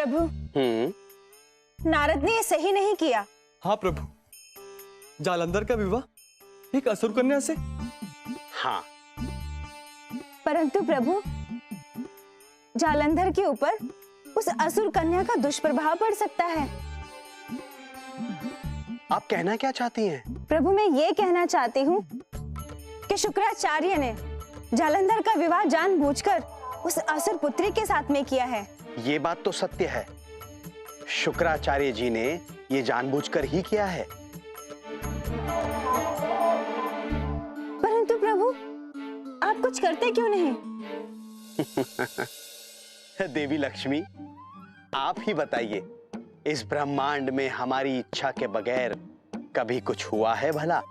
प्रभु, नारद ने ये सही नहीं किया। हाँ प्रभु, जालंधर का विवाह एक असुर कन्या से। हाँ, परंतु प्रभु, जालंधर के ऊपर उस असुर कन्या का दुष्प्रभाव पड़ सकता है। आप कहना क्या चाहती हैं? प्रभु, मैं ये कहना चाहती हूँ कि शुक्राचार्य ने जालंधर का विवाह जानबूझकर उस असुर पुत्री के साथ में किया है। ये बात तो सत्य है, शुक्राचार्य जी ने ये जानबूझकर ही किया है। परंतु प्रभु, आप कुछ करते क्यों नहीं? देवी लक्ष्मी, आप ही बताइए, इस ब्रह्मांड में हमारी इच्छा के बगैर कभी कुछ हुआ है भला?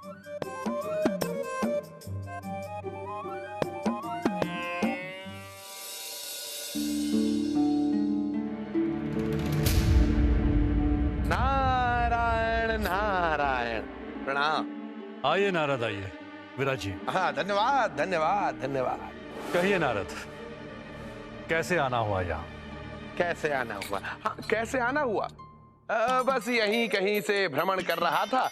नारायण नारायण। प्रणाम। आइए नारद, आइए विराजिए। हाँ, धन्यवाद धन्यवाद धन्यवाद। कहिए नारद, कैसे आना हुआ यहाँ? कैसे आना हुआ? हाँ, कैसे आना हुआ? बस यहीं कहीं से भ्रमण कर रहा था,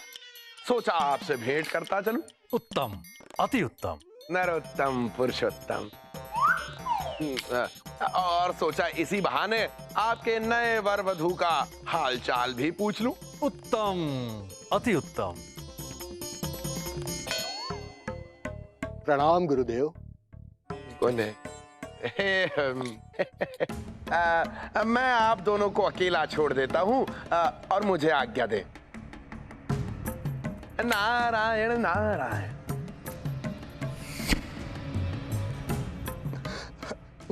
सोचा आपसे भेंट करता चलूं। उत्तम, अति उत्तम। नरोत्तम पुरुषोत्तम। और सोचा इसी बहाने आपके नए वर वधू का हाल चाल भी पूछ लूं। उत्तम, अति उत्तम। प्रणाम गुरुदेव। कौन है? मैं आप दोनों को अकेला छोड़ देता हूं और मुझे आज्ञा दे। नारायण नारायण।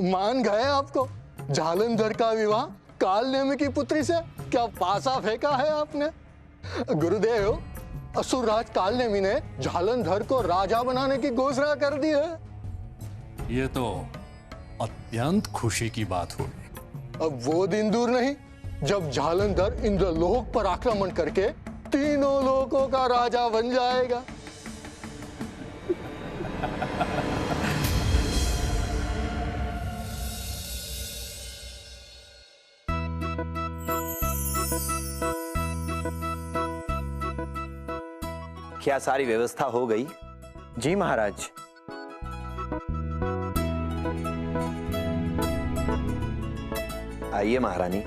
मान गए आपको? जालंधर का विवाह कालनेमी की पुत्री से? क्या पासा फेंका है आपने? गुरुदेव, असुरराज कालनेमी ने जालंधर को राजा बनाने की घोषणा कर दी है। ये तो अत्यंत खुशी की बात हुई। अब वो दिन दूर नहीं जब जालंधर इंद्रलोक पर आक्रमण करके तीनों लोकों का राजा बन जाएगा। क्या सारी व्यवस्था हो गई? जी महाराज। आइए महारानी।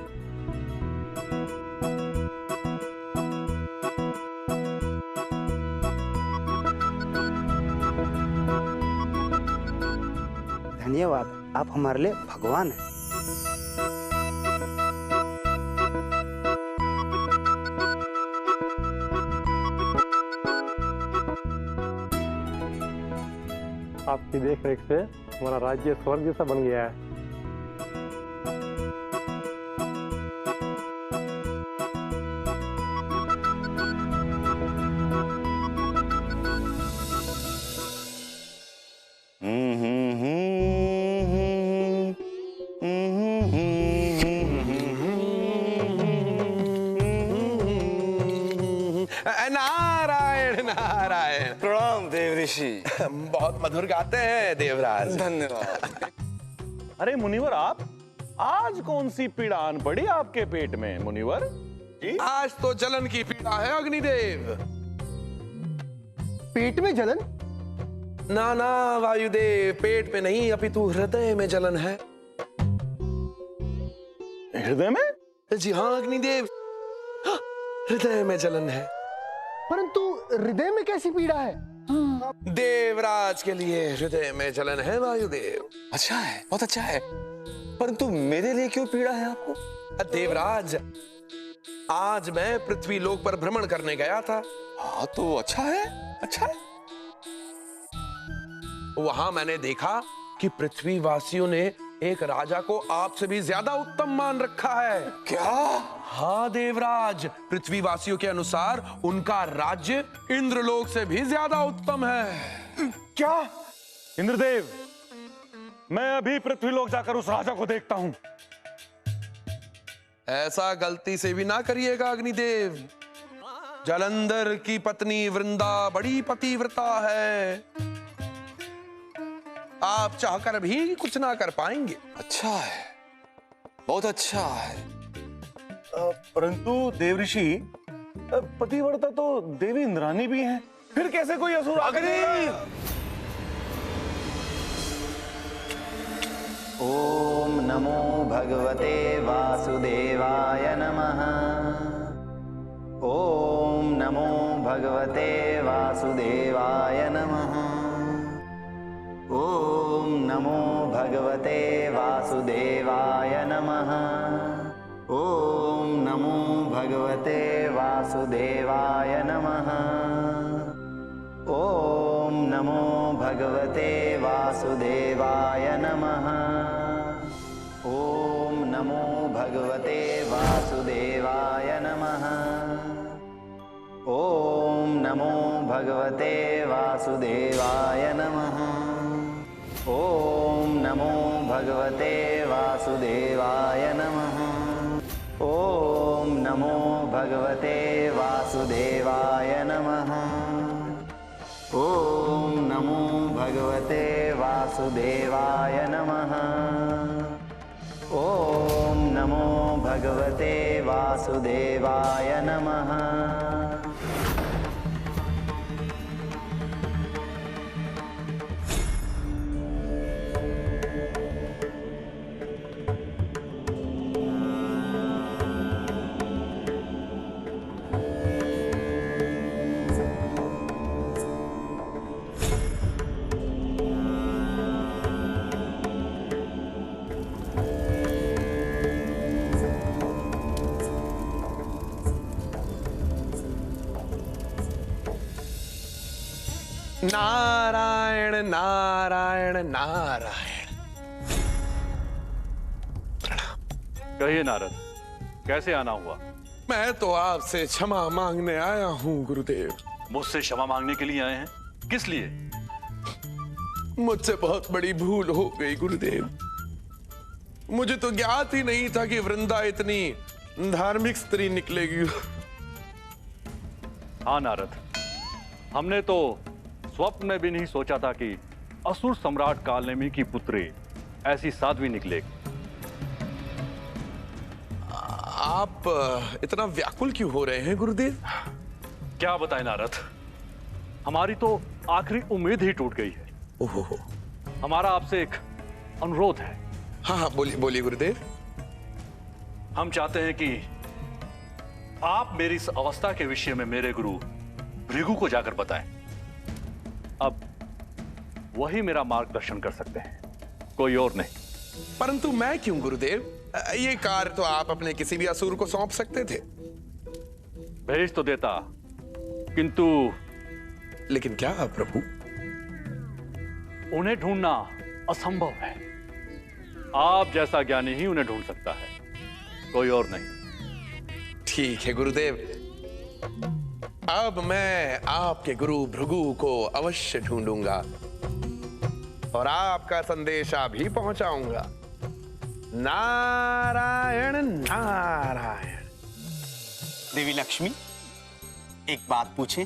धन्यवाद, आप हमारे लिए भगवान हैं। आपकी देखरेख से हमारा राज्य स्वर्ग जैसा बन गया है। नारायण नारायण। प्रणाम देव ऋषि। बहुत मधुर गाते हैं देवराज। धन्यवाद। अरे मुनिवर, आप आज कौन सी पीड़ा आन पड़ी आपके पेट में मुनिवर जी? आज तो जलन की पीड़ा है अग्निदेव। पेट में जलन? ना ना वायुदेव, पेट में नहीं अपितु हृदय में जलन है। हृदय में? जी हाँ अग्निदेव, हृदय में जलन है। परंतु हृदय में कैसी पीड़ा है? देवराज के लिए हृदय में जलन है वायुदेव। अच्छा है, बहुत अच्छा है, परंतु मेरे लिए क्यों पीड़ा है आपको? देवराज, आज मैं पृथ्वी लोक पर भ्रमण करने गया था। हाँ तो अच्छा है, अच्छा है। वहां मैंने देखा कि पृथ्वी वासियों ने एक राजा को आपसे भी ज्यादा उत्तम मान रखा है। क्या? हाँ देवराज, पृथ्वी वासियों के अनुसार उनका राज्य इंद्रलोक से भी ज्यादा उत्तम है। क्या? इंद्रदेव, मैं अभी पृथ्वीलोक जाकर उस राजा को देखता हूं। ऐसा गलती से भी ना करिएगा अग्निदेव। जालंधर की पत्नी वृंदा बड़ी पतिव्रता है, आप चाहकर भी कुछ ना कर पाएंगे। अच्छा है, बहुत अच्छा है। परंतु देवऋषि, पतिव्रता तो देवी इंद्राणी भी है, फिर कैसे कोई असुर ओम नमो भगवते वासुदेवाय नमः। ओम नमो भगवते वासुदेवाय नमः। ओम नमो भगवते वासुदेवाय नमः। ओम नमो भगवते वासुदेवाय नमः। ओम नमो भगवते वासुदेवाय नमः। ओम नमो भगवते वासुदेवाय नमः। ओम नमो भगवते वासुदेवाय नमः। ओम नमो भगवते वासुदेवाय नमः। ओम नमो भगवते वासुदेवाय नमः। ओम नमो भगवते वासुदेवाय नमः। ओम नमो भगवते वासुदेवाय नमः। नारायण नारायण नारायण। कहिए नारद, कैसे आना हुआ? मैं तो आपसे क्षमा मांगने आया हूँ गुरुदेव। मुझसे क्षमा मांगने के लिए आए हैं? किस लिए? मुझसे बहुत बड़ी भूल हो गई गुरुदेव। मुझे तो ज्ञात ही नहीं था कि वृंदा इतनी धार्मिक स्त्री निकलेगी। हाँ नारद, हमने तो स्वप्न में भी नहीं सोचा था कि असुर सम्राट कालनेमी की पुत्री ऐसी साध्वी निकलेगी। आप इतना व्याकुल क्यों हो रहे हैं गुरुदेव? क्या बताएं नारद, हमारी तो आखिरी उम्मीद ही टूट गई है। ओहो। हमारा आपसे एक अनुरोध है। हाँ हाँ, बोलिए बोलिए गुरुदेव। हम चाहते हैं कि आप मेरी इस अवस्था के विषय में मेरे गुरु भृगु को जाकर बताएं। अब वही मेरा मार्गदर्शन कर सकते हैं, कोई और नहीं। परंतु मैं क्यों गुरुदेव? ये कार्य तो आप अपने किसी भी असुर को सौंप सकते थे। भेज तो देता, किंतु लेकिन क्या प्रभु? उन्हें ढूंढना असंभव है। आप जैसा ज्ञानी ही उन्हें ढूंढ सकता है, कोई और नहीं। ठीक है गुरुदेव, अब मैं आपके गुरु भृगु को अवश्य ढूंढूंगा और आपका संदेशा भी पहुंचाऊंगा। नारायण नारायण। देवी लक्ष्मी, एक बात पूछें?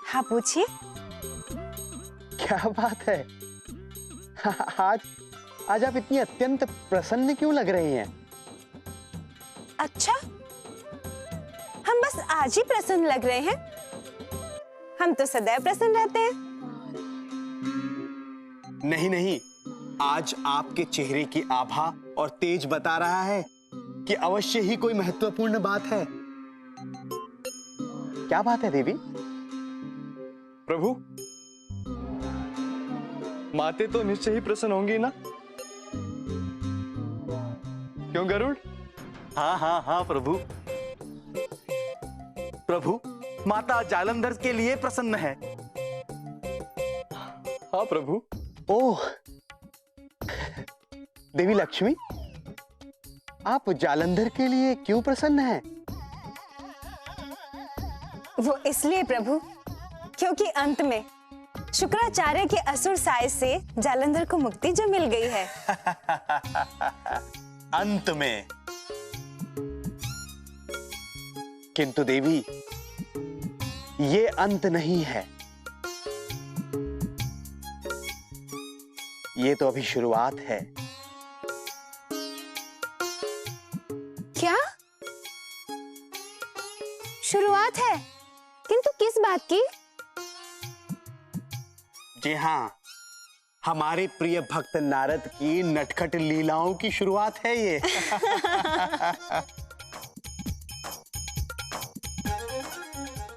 हाँ पूछिए। क्या बात है? आज आप इतनी अत्यंत प्रसन्न क्यों लग रही हैं? अच्छा, हम बस आज ही प्रसन्न लग रहे हैं? हम तो सदैव प्रसन्न रहते हैं। नहीं नहीं, आज आपके चेहरे की आभा और तेज बता रहा है कि अवश्य ही कोई महत्वपूर्ण बात है। क्या बात है देवी? प्रभु, माते तो निश्चय ही प्रसन्न होंगी ना? क्यों गरुड़? हाँ हाँ हाँ प्रभु। प्रभु, माता जालंधर के लिए प्रसन्न है। हाँ प्रभु। ओह देवी लक्ष्मी, आप जालंधर के लिए क्यों प्रसन्न हैं? वो इसलिए प्रभु, क्योंकि अंत में शुक्राचार्य के असुर साय से जालंधर को मुक्ति जो मिल गई है। अंत में। किंतु देवी, ये अंत नहीं है, ये तो अभी शुरुआत है। क्या? शुरुआत है, किंतु किस बात की? जी हाँ, हमारे प्रिय भक्त नारद की नटखट लीलाओं की शुरुआत है ये।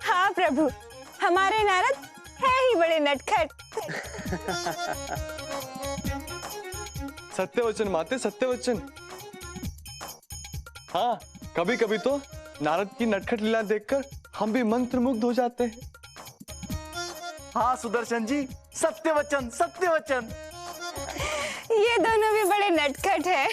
हाँ प्रभु, हमारे नारद है ही बड़े नटखट। सत्य वचन माते, सत्य वचन। हाँ, कभी कभी तो नारद की नटखट लीला देखकर हम भी मंत्रमुग्ध हो जाते हैं। हाँ सुदर्शन जी, सत्य वचन, सत्य वचन। ये दोनों भी बड़े नटखट हैं।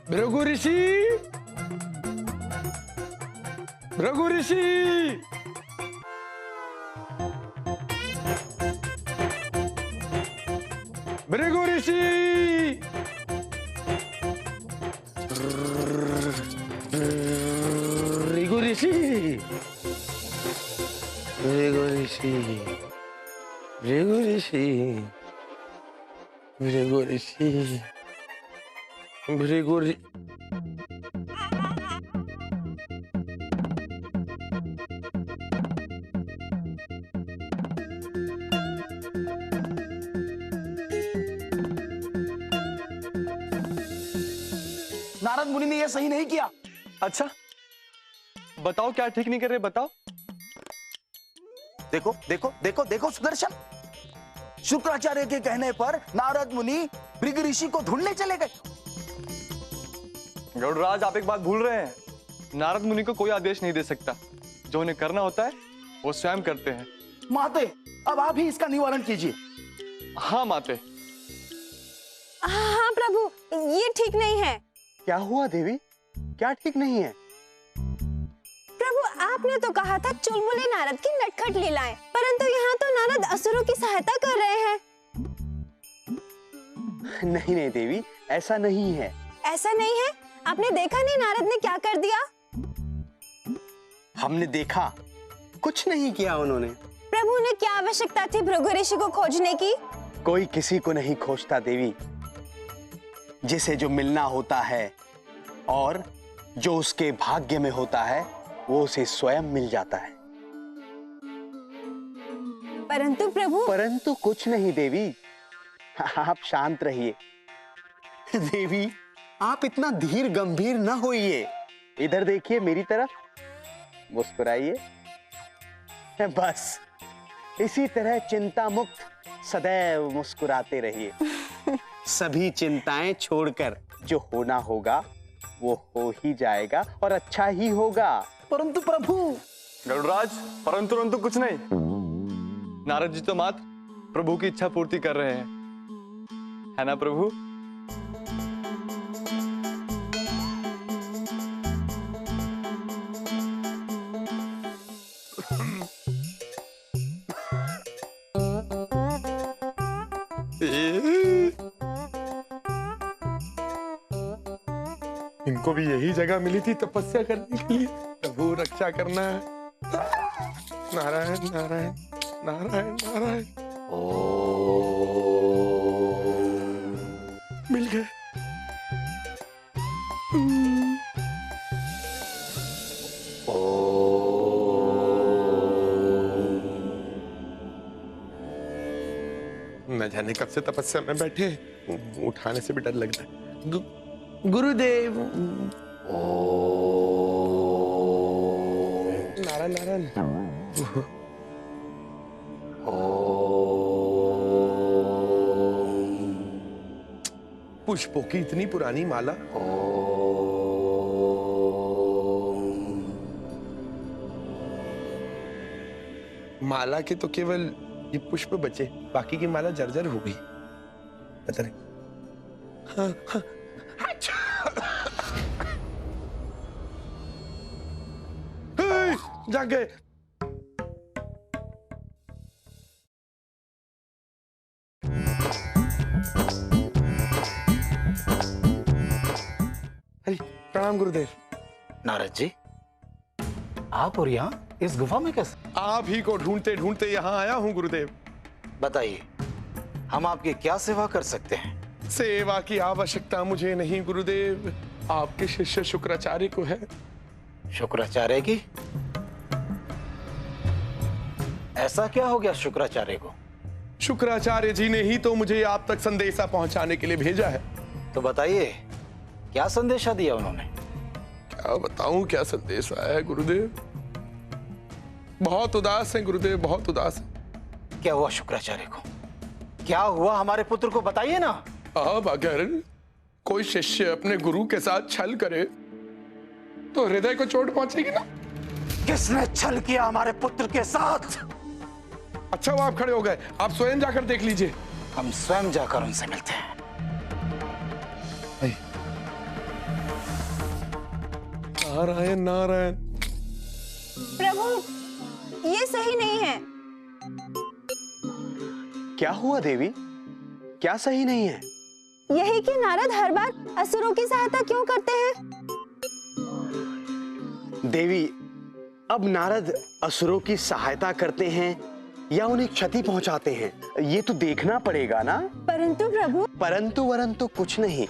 भृगु ऋषि, भृगु ऋषि, भृगु ऋषि, भृगु ऋषि, भृगु ऋषि, भृगु ऋषि, भृगु ऋषि, भृगु ऋषि। नारद मुनि ने यह सही नहीं किया। अच्छा, बताओ क्या ठीक नहीं कर रहे, बताओ। देखो देखो देखो देखो सुदर्शन, शुक्राचार्य के कहने पर नारद मुनि भृगु ऋषि को ढूंढने चले गए। गरुड़राज, आप एक बात भूल रहे हैं। नारद मुनि को कोई आदेश नहीं दे सकता। जो उन्हें करना होता है वो स्वयं करते हैं। माते, अब आप ही इसका निवारण कीजिए। हाँ माते। हाँ प्रभु, ये ठीक नहीं है। क्या हुआ देवी, क्या ठीक नहीं है? प्रभु, आपने तो कहा था चुलबुले नारद की नटखट लीलाएं, परंतु यहाँ तो नारद असुरों की सहायता कर रहे हैं। नहीं नहीं देवी, ऐसा नहीं है। ऐसा नहीं है? आपने देखा नहीं नारद ने क्या कर दिया? हमने देखा, कुछ नहीं किया उन्होंने। प्रभु, उन्हें क्या आवश्यकता थी भृगु ऋषि को खोजने की? कोई किसी को नहीं खोजता देवी। जिसे जो मिलना होता है और जो उसके भाग्य में होता है वो उसे स्वयं मिल जाता है। परंतु प्रभु। परंतु कुछ नहीं देवी, आप शांत रहिए। देवी, आप इतना धीर गंभीर न होइए। इधर देखिए मेरी तरफ, मुस्कुराइए। बस इसी तरह चिंता मुक्त सदैव मुस्कुराते रहिए। सभी चिंताएं छोड़कर जो होना होगा वो हो ही जाएगा और अच्छा ही होगा। परंतु प्रभु। गरुड़राज, परंतु कुछ नहीं। नारद जी तो मात्र प्रभु की इच्छा पूर्ति कर रहे हैं, है ना प्रभु? इनको भी यही जगह मिली थी तपस्या करने के लिए। प्रभु रक्षा करना। नारायण नारायण नारायण नारायण। मिल गए। न जाने कब से तपस्या में बैठे, उठाने से भी डर लगता है। गुरुदेव। नारायण नारायण। पुष्पों की इतनी पुरानी माला। माला के तो केवल ये पुष्प बचे, बाकी की माला जर्जर हो गई। पता नहीं। हाँ, हाँ। जाग गए। अरे प्रणाम गुरुदेव। नारद जी, आप और यहाँ इस गुफा में कैसे? आप ही को ढूंढते ढूंढते यहाँ आया हूँ गुरुदेव। बताइए, हम आपकी क्या सेवा कर सकते हैं? सेवा की आवश्यकता मुझे नहीं गुरुदेव, आपके शिष्य शुक्राचार्य को है। शुक्राचार्य की? ऐसा क्या हो गया शुक्राचार्य को? शुक्राचार्य जी ने ही तो मुझे आप तक संदेशा पहुंचाने के लिए भेजा है। तो बताइए, क्या संदेशा दिया उन्होंने? क्या बताऊं क्या संदेश आया है गुरुदेव? बहुत उदास है गुरुदेव, बहुत उदास है। क्या हुआ शुक्राचार्य को? क्या हुआ हमारे पुत्र को बताइए ना। अब अगर कोई शिष्य अपने गुरु के साथ छल करे तो हृदय को चोट पहुंचेगी ना। किसने छल किया हमारे पुत्र के साथ? अच्छा वो आप खड़े हो गए, आप स्वयं जाकर देख लीजिए। हम स्वयं जाकर उनसे मिलते हैं। नारायण नारायण। प्रभु, ये सही नहीं है। क्या हुआ देवी? क्या सही नहीं है? यही कि नारद हर बार असुरों की सहायता क्यों करते हैं? देवी, अब नारद असुरों की सहायता करते हैं या उन्हें क्षति पहुंचाते हैं, ये तो देखना पड़ेगा ना। परंतु प्रभु। परंतु वरंतु कुछ नहीं,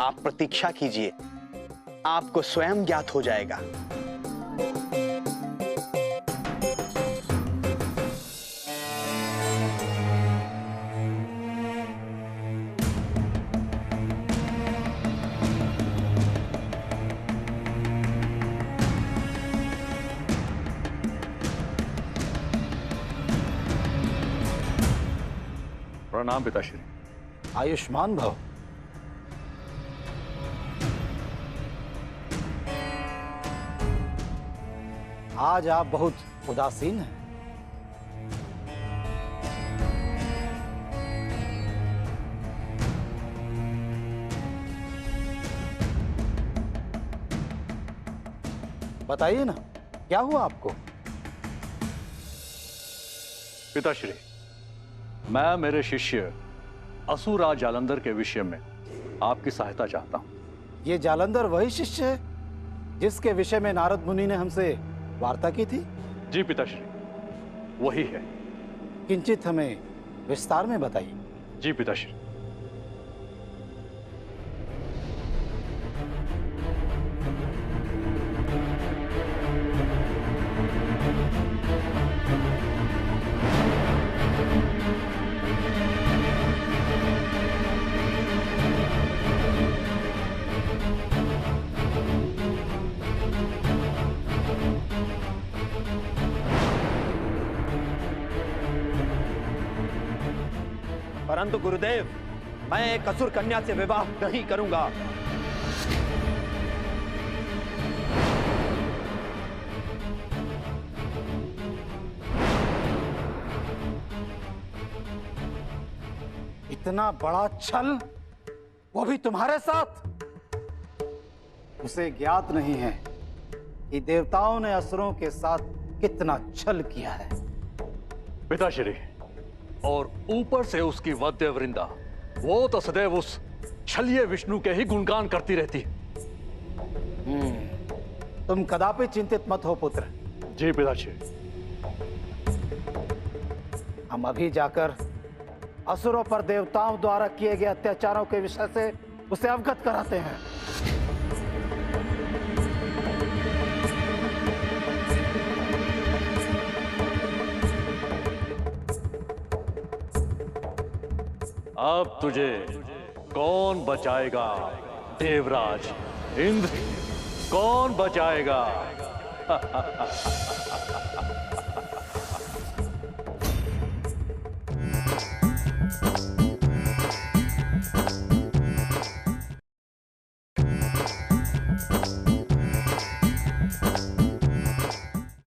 आप प्रतीक्षा कीजिए, आपको स्वयं ज्ञात हो जाएगा। प्रणाम पिताश्री। आयुष्मान भव। आज आप बहुत उदासीन हैं। बताइए ना, क्या हुआ आपको? पिताश्री, मैं मेरे शिष्य असुरराज जालंधर के विषय में आपकी सहायता चाहता हूं। ये जालंधर वही शिष्य है जिसके विषय में नारद मुनि ने हमसे वार्ता की थी? जी पिताश्री, वही है। किंचित हमें विस्तार में बताइए। जी पिताश्री। परंतु गुरुदेव, मैं एक असुर कन्या से विवाह नहीं करूंगा। इतना बड़ा छल, वो भी तुम्हारे साथ? उसे ज्ञात नहीं है कि देवताओं ने असुरों के साथ कितना छल किया है। पिताश्री, और ऊपर से उसकी वध्य वृंदा, वो तो सदैव उस छलिए विष्णु के ही गुणगान करती रहती है। तुम कदापि चिंतित मत हो पुत्र। जी पिताश्री। हम अभी जाकर असुरों पर देवताओं द्वारा किए गए अत्याचारों के विषय से उसे अवगत कराते हैं। अब तुझे कौन बचाएगा देवराज इंद्र? कौन बचाएगा?